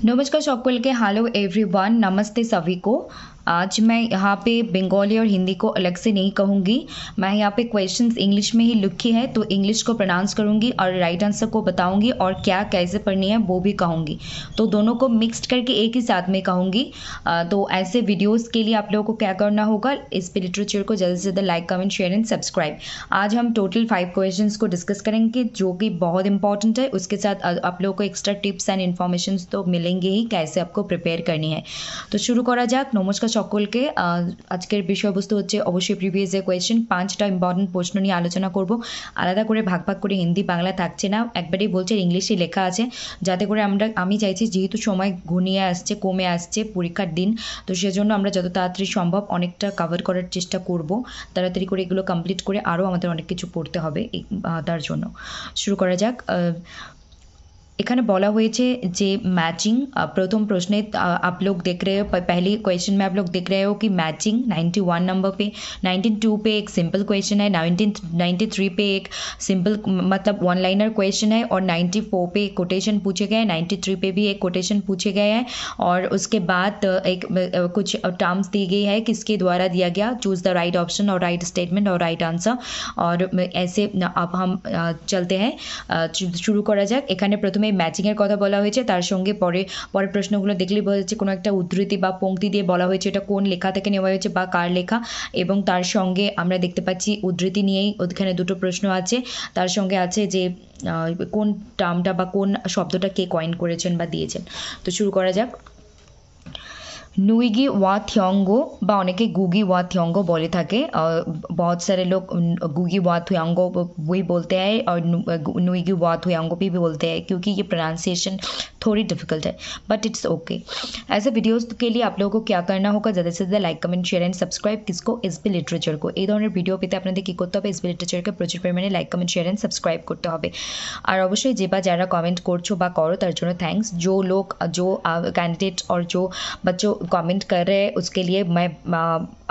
नमस्कार सबको के हेलो एवरीवन, नमस्ते सभी को। आज मैं यहाँ पे बंगाली और हिंदी को अलग से नहीं कहूँगी। मैं यहाँ पे क्वेश्चंस इंग्लिश में ही लिखी है तो इंग्लिश को प्रोनाउंस करूँगी और राइट आंसर को बताऊँगी और क्या कैसे पढ़नी है वो भी कहूँगी। तो दोनों को मिक्स्ड करके एक ही साथ में कहूँगी। तो ऐसे वीडियोस के लिए आप लोगों को क्या करना होगा, इस पे लिटरेचर को ज़्यादा से ज़्यादा like, comment, share and subscribe. आज हम टोटल 5 क्वेश्चंस को डिस्कस करेंगे जो कि बहुत इंपॉर्टेंट है। उसके साथ आप लोगों को एक्स्ट्रा टिप्स एंड इन्फॉर्मेशन तो मिलेंगे ही, कैसे आपको प्रिपेयर करनी है। तो शुरू करा যাক। নমস্কার সকলকে। আজকের বিষয়বস্তু হচ্ছে অবশ্যই প্রিভিয়াস ইয়ার কোয়েশ্চেন। 5টা ইম্পর্টেন্ট প্রশ্ন নিয়ে আলোচনা করব। আলাদা করে ভাগ ভাগ করে হিন্দি বাংলা থাকছে না, একবারেই বলছে ইংলিশে লেখা আছে, যাতে করে আমি চাইছি যেহেতু সময় ঘনিয়ে আসছে, কমে আসছে পরীক্ষার দিন, তো সেজন্য আমরা যত তাড়াতাড়ি সম্ভব অনেকটা কভার করার চেষ্টা করব। তাড়াতাড়ি করে এগুলো কমপ্লিট করে আরও আমাদের অনেক কিছু পড়তে হবে, তার জন্য শুরু করা যাক। এখানে বলা হয়েছে যে मैचिंग, प्रथम प्रश्न आप लोग देख रहे हो, पहले क्वेश्चन में आप लोग देख रहे हो कि मैचिंग 91 नंबर पे, 92 पे एक सिंपल क्वेश्चन है, 93 पे एक सिंपल मतलब वन लाइनर क्वेश्चन है, और 94 पे एक कोटेशन पूछे गए हैं, 93 पे भी एक कोटेशन पूछे गए हैं, और उसके बाद एक कुछ टर्म्स दी गई है किसके द्वारा दिया गया, चूज़ द राइट ऑप्शन और राइट स्टेटमेंट और राइट आंसर। और ऐसे अब हम चलते हैं, शुरू करा যাক। এখানে প্রথমে ম্যাচিংয়ের কথা বলা হয়েছে, তার সঙ্গে পরের প্রশ্নগুলো দেখলেই বোঝা যাচ্ছে কোনো একটা উদ্ধৃতি বা পংক্তি দিয়ে বলা হয়েছে এটা কোন লেখা থেকে নেওয়া হয়েছে বা কার লেখা, এবং তার সঙ্গে আমরা দেখতে পাচ্ছি উদ্ধৃতি নিয়েই ওখানে দুটো প্রশ্ন আছে। তার সঙ্গে আছে যে কোন টার্মটা বা কোন শব্দটা কে কয়েন করেছেন বা দিয়েছেন। তো শুরু করা যাক। नुइगी वा थियोंगो বা অনেকে गुगी वा थियोंगो बोले থাকে, बहुत सारे लोग गुगी वा थियोंगो वही बोलते हैं और नुइगी वा थियोंगो भी बोलते हैं, क्योंकि ये प्रोनाउंसिएशन थोड़ी डिफिकल्ट है, बट इट्स ओके। ऐसे वीडियोस के लिए आप लोगों को क्या करना होगा, ज़्यादा से ज़्यादा like, comment, share and subscribe. किसको, एसबी लिटरेचर को। এই ধরনের ভিডিও পেতে আপনাদের কী করতে হবে, এসবি লিটারেচারকে প্রচুর পরিমাণে like, comment, share and subscribe করতে হবে। আর অবশ্যই যে বা যারা কমেন্ট করছো বা করো তার জন্য থ্যাঙ্কস। जो लोग जो कैंडिडेट और जो बच्चों कमेंट कर रहे हैं उसके लिए मैं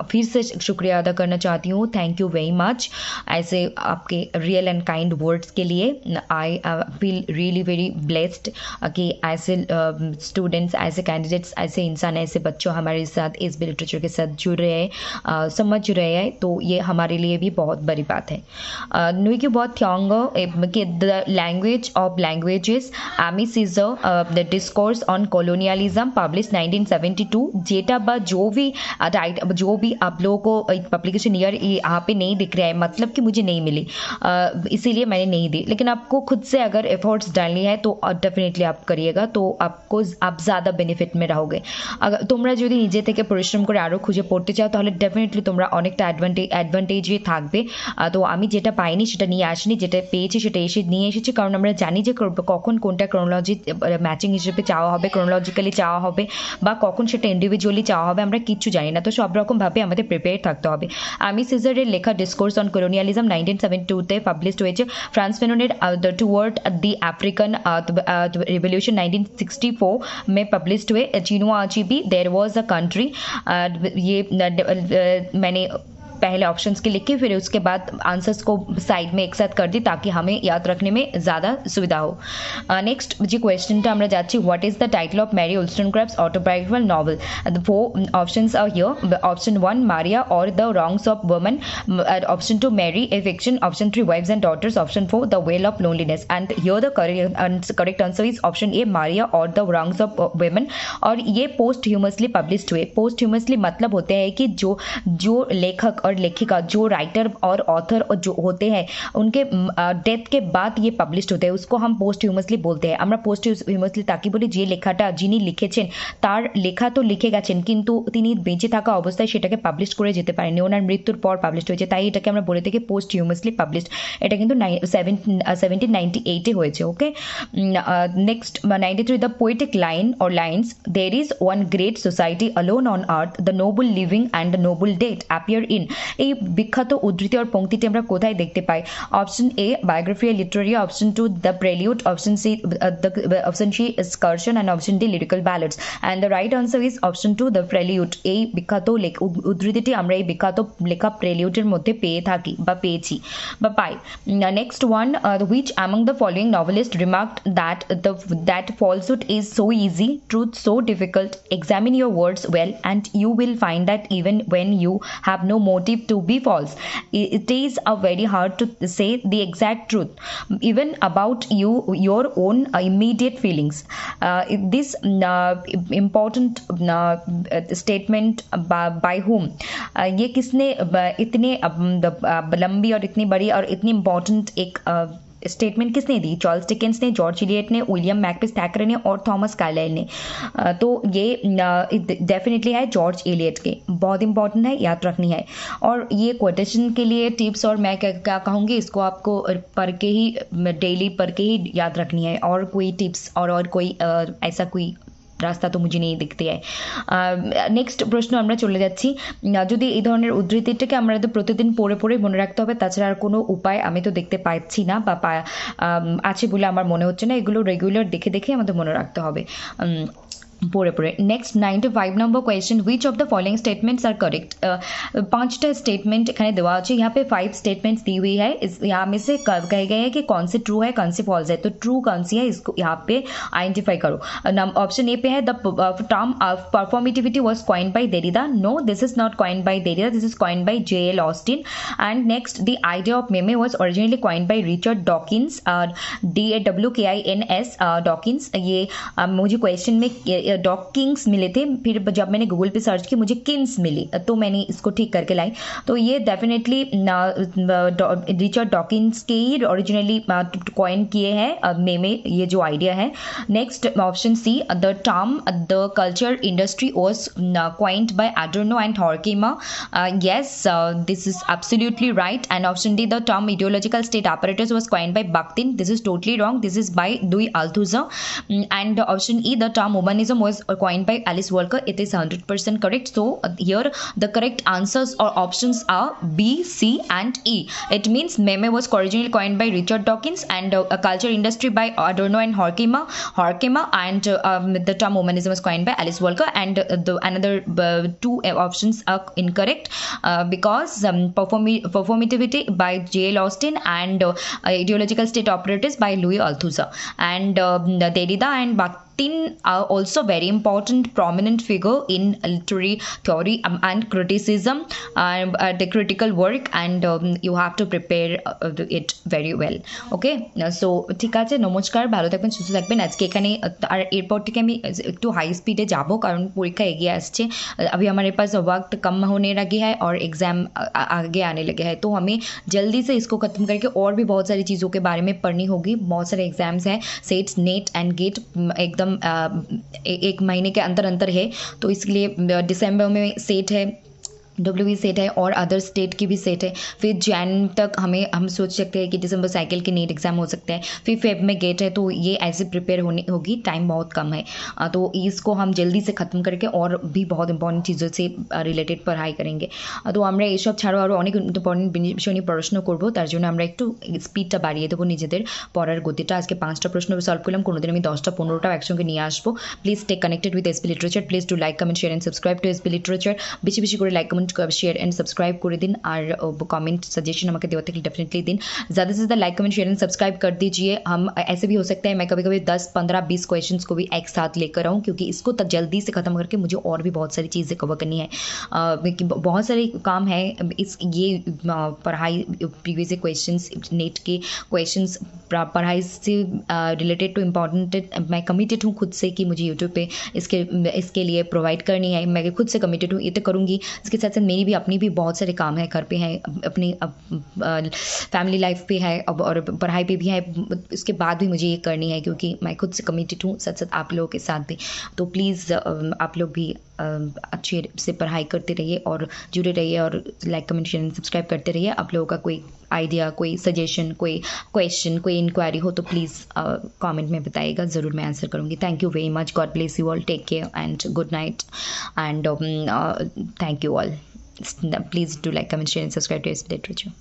फिर से शुक्रिया अदा करना चाहती हूँ। थैंक यू वेरी मच ऐसे आपके रियल एंड काइंड वर्ड्स के लिए। I feel really very blessed कि ऐसे स्टूडेंट्स, ऐसे कैंडिडेट्स, ऐसे इंसान, ऐसे बच्चों हमारे साथ इस लिटरेचर के साथ जुड़ रहे हैं, समझ रहे हैं, तो ये हमारे लिए भी बहुत बड़ी बात है। नुइगी बहुत थियोंग के the language of languages Aime Cesaire the discourse on colonialism publish 1972। जेटा बा जो भी आप लोगों को पब्लिकेशन ईयर यहाँ पे नहीं दिख रहा है, मतलब कि मुझे नहीं मिली, इसीलिए मैंने नहीं दी। लेकिन आपको खुद से अगर एफर्ट्स डालनी है तो डेफिनेटली आप करिएगा, तो आप ज़्यादा बेनिफिट में रहोगे। अगर তোমরা যদি নিজে থেকে পরিশ্রম করে আরও খুঁজে পড়তে চাও তাহলে ডেফিনেটলি তোমরা অনেকটা অ্যাডভান্টেজে থাকবে। তো আমি যেটা পাইনি সেটা নিয়ে আসিনি, যেটা পেয়েছি সেটা নিয়ে এসেছি, কারণ আমরা জানি যে কখন কোনটা ক্রোনোলজি ম্যাচিং হিসেবে চাওয়া হবে, ক্রোনোলজিক্যালি চাওয়া হবে, বা কখন সেটা ইন্ডিভিজুয়ালি চাওয়া হবে, আমরা কিচ্ছু জানি না। তো সব রকমভাবে আমাদের প্রিপেয়ার থাকতে হবে। আমি সিজারের লেখা ডিসকোর্স অন কলোনিয়ালিজম 1972-তে পাবলিশ হয়েছে। ফ্রান্স ফেনোনের টুয়ার্ড দি আফ্রিকান रिवोल्यूशन 1964 में पब्लिश हुए। Chinua Achebe there was a country. ये मैंने पहले ऑप्शंस के लिखे, फिर उसके बाद आंसर्स को साइड में एक साथ कर दी ताकि हमें याद रखने में ज़्यादा सुविधा हो। नेक्स्ट जी क्वेश्चनটা আমরা যাচ্ছি, what is the title of Mary wollstonecraft's autobiographical novel? The four options are here. Option 1 Maria or the Wrongs of Women, option 2 Mary a fiction, option 3 Wives and Daughters, option 4 The Wail of Loneliness, and here the correct answer is option A Maria or the Wrongs of Women। और ये पोस्टह्यूमसली published हुए। पोस्टह्यूमसली मतलब होते हैं कि जो लेखक और लेखिका, जो राइटर और ऑथर जो होते हैं उनके डेथ के बाद ये पब्लिश्ड होते हैं, उसको हम पोस्टह्यूमसली बोलते हैं। আমরা পোস্টহিউমাসলি তাকে বলি যে লেখাটা যিনি লিখেছেন তার লেখা তো লিখে গেছেন, কিন্তু তিনি বেঁচে থাকা অবস্থায় সেটাকে পাবলিশ করে যেতে পারেনি, ওনার মৃত্যুর পর পাবলিশড হয়েছে, তাই এটাকে আমরা বলে থাকি পোস্টহিউমাসলি পাবলিশড। এটা কিন্তু 1798-এ হয়েছে। Okay, next 93 the poetic line or lines, there is one great society alone on earth, the noble living and the noble dead appear in এই বিখ্যাত উদ্ধৃতি আর পংক্তিটি আমরা কোথায় দেখতে পাই? Option A Biographia Literaria, option two The Prelude, option C Excursion and option D Lyrical Ballads. And the right answer is option two The Prelude. এই বিখ্যাত উদ্ধৃতিটি আমরা এই বিখ্যাত লেখা প্রেলিউডের মধ্যে পেয়ে থাকি বা পেয়েছি বা পাই। Next one, which among the following novelists remarked that falsehood is so easy, truth so difficult? Examine your words well and you will find that even when you have no motive to be false, it is very hard to say the exact truth even about your own immediate feelings. This important statement by whom? ये किसने इतने लंबी और इतनी बड़ी और इतनी important एक स्टेटमेंट किसने दी? चार्ल्स डिकेंस ने, जॉर्ज इलियट ने, विलियम मैकपिस थैकर ने और थॉमस कार्लाइल ने। तो ये डेफिनेटली है जॉर्ज इलियट के। बहुत इंपॉर्टेंट है, याद रखनी है। और ये कोटेशन के लिए टिप्स और मैं क्या कहूँगी, इसको आपको पढ़ के ही डेली पढ़ के ही याद रखनी है। और कोई टिप्स और कोई ऐसा कोई রাস্তা তো মুঝে নেই দেখতে হয়। নেক্সট প্রশ্ন আমরা চলে যাচ্ছি। যদি এই ধরনের উদ্ধৃতিটাকে আমরা তো প্রতিদিন পড়ে পড়ে মনে রাখতে হবে, তাছাড়া আর কোনো উপায় আমি তো দেখতে পাচ্ছি না বা আছে বলে আমার মনে হচ্ছে না। এগুলো রেগুলার দেখে দেখে আমাদের মনে রাখতে হবে পড়ে পড়ে। Next 95 number question, which of the following statements are correct? 5টা स्टेटमेंट এখানে দেওয়া আছে। यहाँ पे 5 स्टेटमेंट्स दी हुई है। यहाँ में से कहे गए हैं कि कौन से ट्रू है कौन से फॉल्स है। तो ट्रू कौन सी है इसको यहाँ पे आइडेंटिफाई करो। ऑप्शन ए पे है the term performativity was coined by Derrida. No, this is not coined by Derrida, this is coined by J.L. Austin। And next, the idea of meme was originally coined by Richard Dawkins, DAWKINS Dawkins. ये मुझे question में डॉकिंग्स मिले थे, फिर जब मैंने Google पे search की मुझे किन्स मिली, तो मैंने इसको ठीक करके लाई। तो ये डेफिनेटली रिचर्ड डॉकिंस के ही ओरिजिनली कॉइन किए हैं मेमे, ये जो आइडिया है। Next option C, the term the culture industry was coined by Adorno and Horkheimer. Yes, this is absolutely right. And option D, the term ideological state apparatus was coined by Bakhtin. This is totally wrong, this is by Louis Althusser। and option E, the term humanism was coined by Alice Walker. It is 100% correct. So here the correct answers or options are B, C and E. It means meme was originally coined by Richard Dawkins and a culture industry by Adorno and Horkheimer, and the term humanism was coined by Alice Walker. And the another two options are incorrect because performativity by J.L. Austin and ideological state apparatus by Louis Althusser. And Derrida and Bakhtin are also very important prominent figure in literary theory and criticism, the critical work, and you have to prepare it very well. Okay, so ঠিক আছে, নমস্কার, ভালো থাকবেন, সুস্থ থাকবেন। আজকে এখানে আর এরপর থেকে আমি একটু হাই স্পিডে যাব কারণ পরীক্ষা এগিয়ে আসছে। अभी हमारे पास वक्त कम होने लगे है और एग्ज़ाम आगे आने लगे हैं, तो हमें जल्दी से इसको ख़त्म करके और भी बहुत सारी चीज़ों के बारे में पढ़नी होगी। बहुत सारे एग्ज़ाम्स हैं, सेट्स, नेट एंड गेट एकदम एक महीने के अंतर है, तो इसलिए दिसंबर में सेट है, डब्ल्यू सेट है और अदर स्टेट की भी सेट है। फिर जैन तक हम सोच सकते हैं कि दिसंबर साइकिल के नीट एग्ज़ाम हो सकते हैं। फिर फेब में गेट है, तो ये ऐसे प्रिपेयर होनी होगी, टाइम बहुत कम है। तो इसको हम जल्दी से ख़त्म करके और भी बहुत इंपॉर्टेंट चीज़ों से रिलेटेड पढ़ाई करेंगे। तो আমরা এইসব ছাড়াও আরও অনেক ইম্পর্টেন্ট বিষয় নিয়ে পড়াশোনা করবো, তার জন্য আমরা একটু স্পিডটা বাড়িয়ে দেবো নিজেদের পড়ার গতিটা। আজকে 5টা প্রশ্ন সলভ করলাম, কোনোদিন আমি 10টা 15টাও একসঙ্গে নিয়ে আসবো। Please stay connected with SP literature. Please do like, comment, share and subscribe to SP literature. বেশি বেশি করে like, comment, share and subscribe कर दिन और कमेंट सजेशन हमें देते हैं डेफिनेटली दिन ज़्यादा से ज़्यादा like, comment, share and subscribe कर दीजिए। हम ऐसे भी हो सकता है मैं कभी कभी 10, 15, 20 क्वेश्चंस को भी एक साथ लेकर आऊँ, क्योंकि इसको जल्दी से ख़त्म करके मुझे और भी बहुत सारी चीज़ें कवर करनी है। बहुत सारे काम है इस ये पढ़ाई, प्रीवियस क्वेश्चंस, नेट के क्वेश्चंस पढ़ाई से रिलेटेड टू इम्पॉर्टेंट। मैं कमिटेड हूँ खुद से कि मुझे यूट्यूब पे इसके लिए प्रोवाइड करनी है। मैं खुद से कमिटेड हूँ, ये तो करूँगी। इसके साथ साथ मेरी भी अपनी भी बहुत सारे काम है, घर पे है, अपनी फैमिली लाइफ पे है और पढ़ाई पे भी है। इसके बाद भी मुझे ये करनी है क्योंकि मैं खुद से कमिटेड हूँ, साथ साथ आप लोगों के साथ भी। तो प्लीज़ आप लोग भी अच्छे से पढ़ाई करते रहिए और जुड़े रहिए और like, comment, share and subscribe करते रहिए। आप लोगों का कोई आइडिया, कोई सजेशन, कोई क्वेश्चन, कोई इंक्वायरी हो तो प्लीज़ कमेंट में बताइएगा, ज़रूर मैं आंसर करूँगी। Thank you very much, God bless you all, take care and good night and thank you all. Please do like, comment, share and subscribe to Expert Literature.